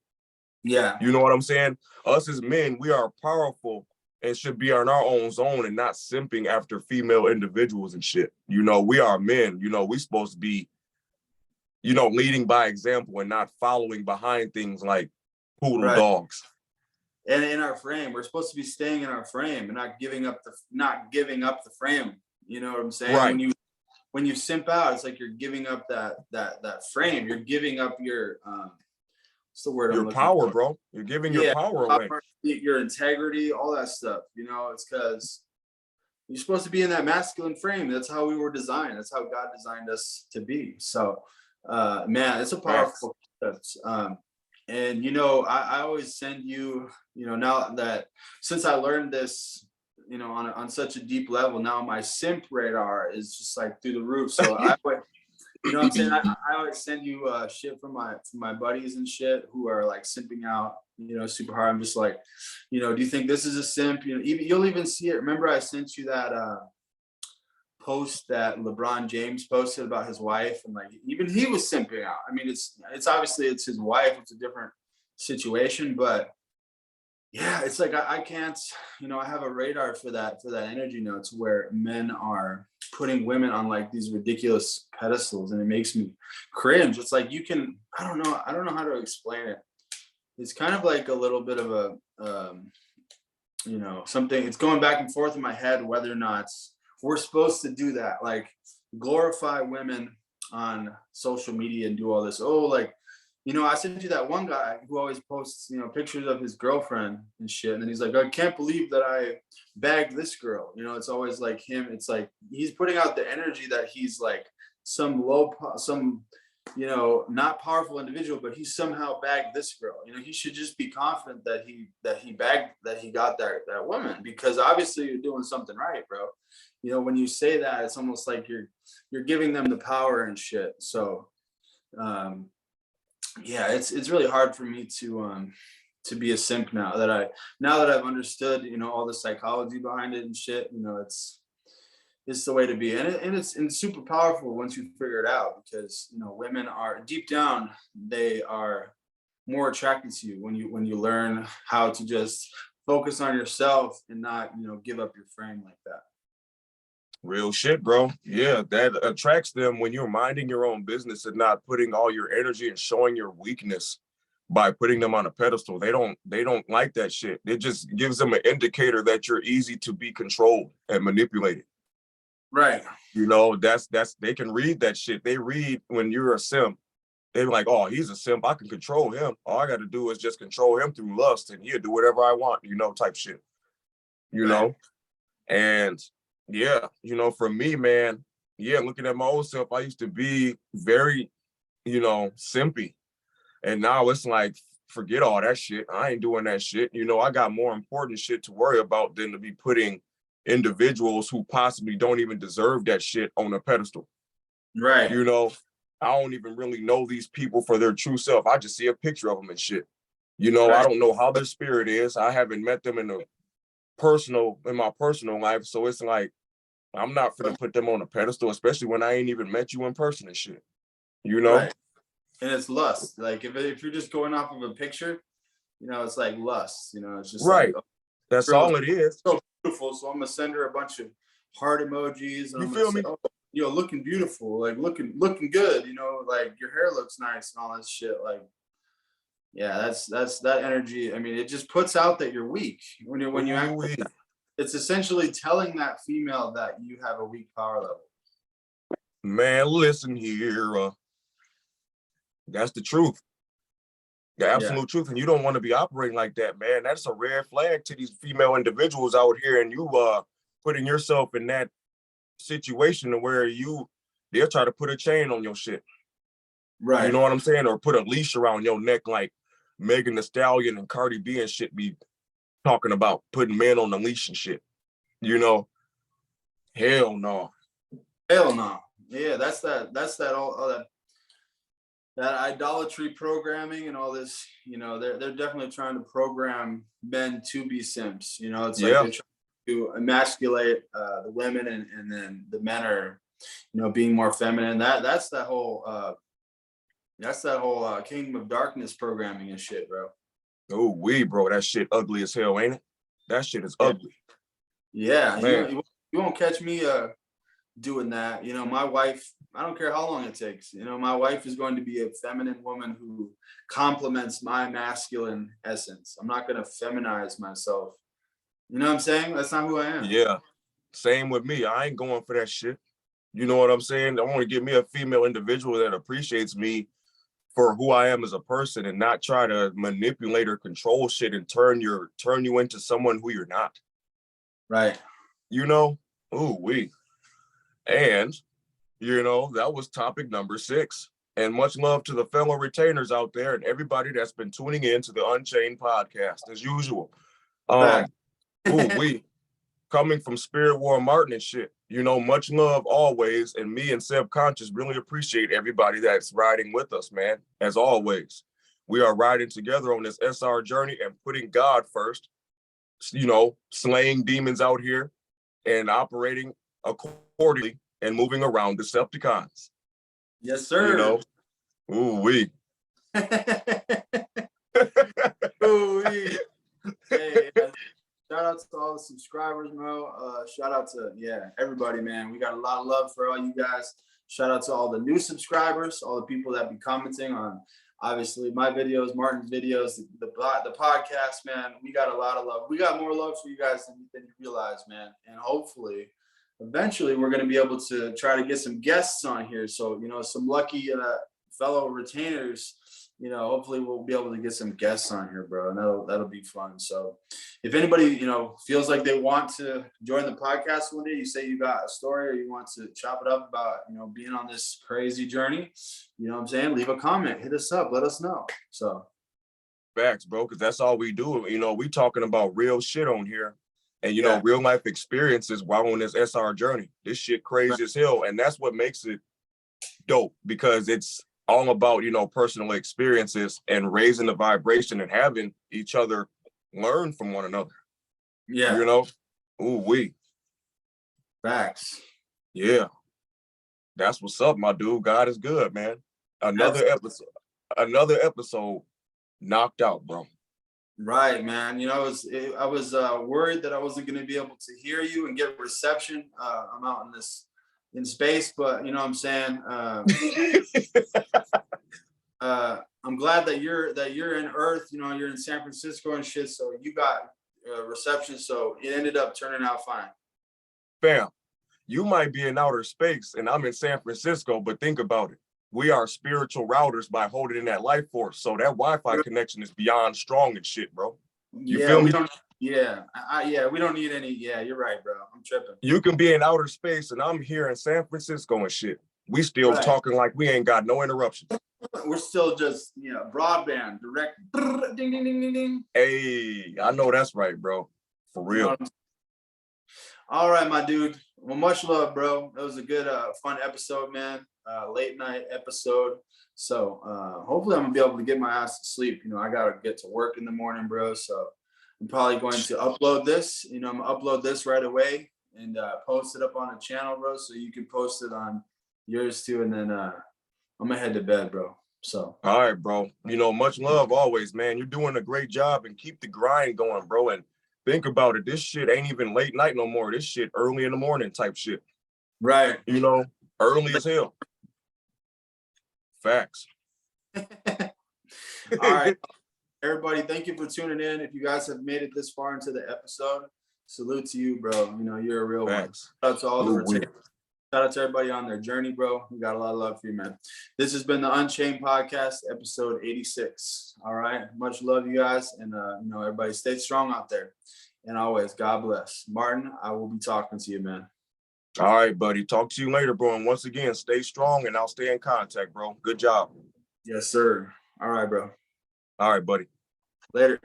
Yeah. You know what I'm saying? Us as men, we are powerful and should be on our own zone and not simping after female individuals and shit. We are men. We supposed to be, leading by example and not following behind things like poodle dogs. And in our frame, we're supposed to be staying in our frame and not giving up the frame. You know what I'm saying? Right. When you simp out, it's like you're giving up that frame. You're giving up your what's the word? Your power, bro. You're giving your power away. Your integrity, all that stuff. It's because you're supposed to be in that masculine frame. That's how we were designed. That's how God designed us to be. So, man, it's a powerful concept. And I always send you, now that since I learned this, on such a deep level, now my simp radar is just like through the roof. So I what I'm saying? I always send you shit from my buddies and shit who are like simping out, super hard. I'm just like, do you think this is a simp? You'll even see it. Remember I sent you that post that LeBron James posted about his wife, and like even he was simping out. I mean, it's obviously it's his wife. It's a different situation, but yeah, it's like I can't, I have a radar for that energy notes where men are putting women on like these ridiculous pedestals, and it makes me cringe. It's like I don't know how to explain it. It's kind of like a little bit of a something. It's going back and forth in my head whether or not we're supposed to do that, like glorify women on social media and do all this. Oh, like, I sent you that one guy who always posts, pictures of his girlfriend and shit. And then he's like, I can't believe that I bagged this girl. It's always like him. It's like he's putting out the energy that he's like some not powerful individual, but he somehow bagged this girl. He should just be confident that he got that woman, because obviously you're doing something right, bro. When you say that, it's almost like you're giving them the power and shit. So it's really hard for me to be a simp now that I've understood, all the psychology behind it and shit. It's the way to be, and it's super powerful once you figure it out, because women are deep down, they are more attracted to you when you learn how to just focus on yourself and not give up your frame like that. Real shit, bro. Yeah, that attracts them when you're minding your own business and not putting all your energy and showing your weakness by putting them on a pedestal. They don't like that shit. It just gives them an indicator that you're easy to be controlled and manipulated. Right. That's they can read that shit. They read when you're a simp. They're like, oh, he's a simp. I can control him. All I got to do is just control him through lust, and he'll do whatever I want, type shit. And for me, man, looking at my old self, I used to be very, simpy. And now it's like, forget all that shit. I ain't doing that shit. I got more important shit to worry about than to be putting individuals who possibly don't even deserve that shit on a pedestal. Right. I don't even really know these people for their true self. I just see a picture of them and shit. I don't know how their spirit is. I haven't met them in my personal life. So it's like, I'm not gonna put them on a pedestal, especially when I ain't even met you in person and shit. Right. And it's lust. Like if you're just going off of a picture, it's like lust. It's just right. Like, that's all it is. So beautiful. So I'm gonna send her a bunch of heart emojis. And you feel me? Say, oh, looking beautiful, like looking good. Like your hair looks nice and all that shit. Like, yeah, that's that energy. I mean, it just puts out that you're weak when you act like that. it's essentially telling that female that you have a weak power level. Man, listen here. That's the truth. The absolute truth. And you don't want to be operating like that, man. That's a red flag to these female individuals out here. And you putting yourself in that situation where they'll try to put a chain on your shit. Right. You know what I'm saying? Or put a leash around your neck like Megan Thee Stallion and Cardi B and shit be talking about, putting men on the leash and shit. You know? Hell no. Hell no. Yeah, that's that idolatry programming and all this, you know, they're definitely trying to program men to be simps. You know, it's like they're trying to emasculate the women, and then the men are, you know, being more feminine. That's that whole Kingdom of Darkness programming and shit, bro. Oh, bro, that shit ugly as hell, ain't it? That shit is ugly. Yeah, you won't catch me doing that. You know, my wife, I don't care how long it takes. You know, my wife is going to be a feminine woman who complements my masculine essence. I'm not going to feminize myself. You know what I'm saying? That's not who I am. Yeah, same with me. I ain't going for that shit. You know what I'm saying? I want to give me a female individual that appreciates me for who I am as a person, and not try to manipulate or control shit and turn you into someone who you're not. Right. You know? Ooh, And, you know, that was topic number 6. And much love to the fellow retainers out there and everybody that's been tuning in to the Unchained podcast as usual. Coming from SpiritWar Martin and shit, you know, much love always. And me and Seb Conscious really appreciate everybody that's riding with us, man. As always, we are riding together on this SR journey and putting God first, you know, slaying demons out here and operating accordingly and moving around Decepticons. Yes, sir. You know, ooh-wee. Ooh-wee. Hey, shout out to all the subscribers, bro. Shout out to, everybody, man. We got a lot of love for all you guys. Shout out to all the new subscribers, all the people that be commenting on, obviously, my videos, Martin's videos, the podcast, man. We got a lot of love. We got more love for you guys than you realize, man. And hopefully, eventually, we're going to be able to try to get some guests on here. So, you know, some lucky fellow retainers, you know, hopefully we'll be able to get some guests on here, bro. And that'll be fun. So if anybody, you know, feels like they want to join the podcast one day, you say you got a story or you want to chop it up about, you know, being on this crazy journey, you know what I'm saying? Leave a comment, hit us up, let us know. So facts, bro, because that's all we do. You know, we talking about real shit on here. And, you know, real life experiences while on this SR journey. This shit crazy as hell. And that's what makes it dope, because it's all about, you know, personal experiences and raising the vibration and having each other learn from one another. Yeah. You know? Ooh-wee. Facts. Yeah. That's what's up, my dude. God is good, man. Another episode knocked out, bro. Right, man. You know, I was worried that I wasn't going to be able to hear you and get reception. I'm out in space, but you know what I'm saying? I'm glad that you're in Earth, you know, you're in San Francisco and shit. So you got reception. So it ended up turning out fine. Fam, you might be in outer space and I'm in San Francisco, but think about it. We are spiritual routers by holding in that life force. So that Wi-Fi connection is beyond strong and shit, bro. You feel me? We don't need any. Yeah, you're right, bro. I'm tripping. You can be in outer space and I'm here in San Francisco and shit. We still talking like we ain't got no interruptions. We're still just, you know, broadband, direct. Ding, ding, ding, ding, ding. Hey, I know that's right, bro. For real. All right, my dude. Well, much love, bro. It was a good, fun episode, man. Late night episode. So hopefully I'm gonna be able to get my ass to sleep. You know, I gotta get to work in the morning, bro. So I'm probably going to upload this. You know, I'm gonna upload this right away and post it up on the channel, bro. So you can post it on yours too. And then I'm gonna head to bed, bro. So all right, bro. You know, much love always, man. You're doing a great job and keep the grind going, bro. And think about it. This shit ain't even late night no more. This shit early in the morning type shit. Right. You know, early as hell. Facts. All right. Everybody, thank you for tuning in. If you guys have made it this far into the episode, Salute to you, bro. You know, you're a real Thanks. one. Shout out to all the Salute, retainers. Shout out to everybody on their journey, bro. We got a lot of love for you, man. This has been the Unchained podcast, episode 86. All right. Much love, you guys. And, you know, everybody stay strong out there. And always, God bless. Martin, I will be talking to you, man. All right, buddy. Talk to you later, bro. And once again, stay strong and I'll stay in contact, bro. Good job. Yes, sir. All right, bro. All right, buddy. Later.